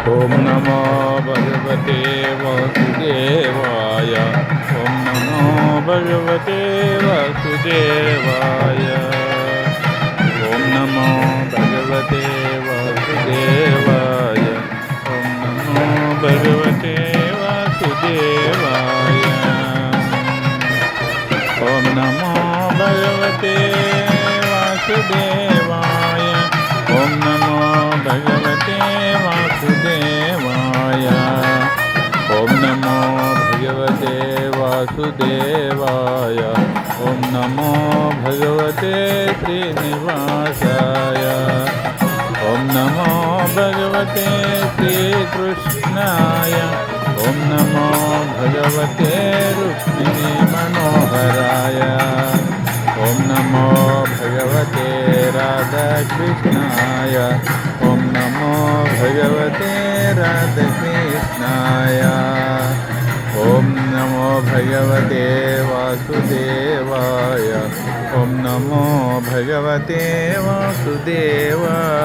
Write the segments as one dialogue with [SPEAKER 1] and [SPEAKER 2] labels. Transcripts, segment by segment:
[SPEAKER 1] ॐ नमो भगवते वासुदेवाय। ॐ नमो भगवते वासुदेवाय। ॐ नमो भगवते वासुदेवाय। ॐ नमो भगवते वासुदेवाय। ॐ नमो भगवते वासुदेवाय। ॐ नमो भगवते वासुदेवाय। ॐ नमो भगवते वासुदेवाय। ॐ नमो भगवते श्रीनिवासाय। ॐ नमो भगवते श्रीकृष्णाय। ॐ नमो भगवते रुक्मिणी मनोहराय। ॐ नमो भगवते राधाकृष्णाय। ॐ नमो भगवते राधाकृष्णाय। ॐ नमो भगवते वासुदेवाय। ॐ नमो भगवते वासुदेवाय।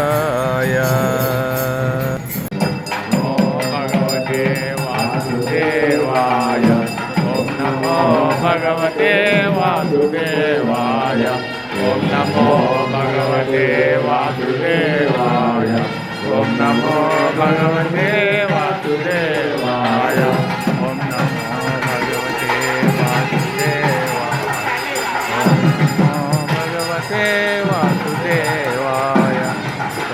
[SPEAKER 1] नमो भगवते वासुदेवाय। ॐ नमो भगवते वासुदेवाय। ॐ नमो भगवते वासुदेवाय। ॐ नमो भगवते वासुदेवाय। ॐ नमो भगवते वासुदेवाय। ॐ नमो भगवते वासुदेवाय।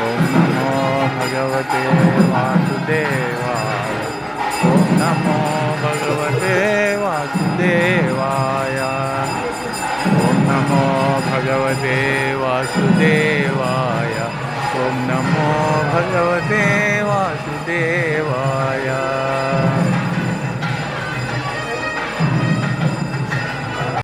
[SPEAKER 1] ॐ नमो भगवते वासुदेवाय। ॐ नमो भगवते वासुदेवाय। ॐ नमो भगवते वासुदेवाय। ॐ नमो भगवते वासुदेवाय।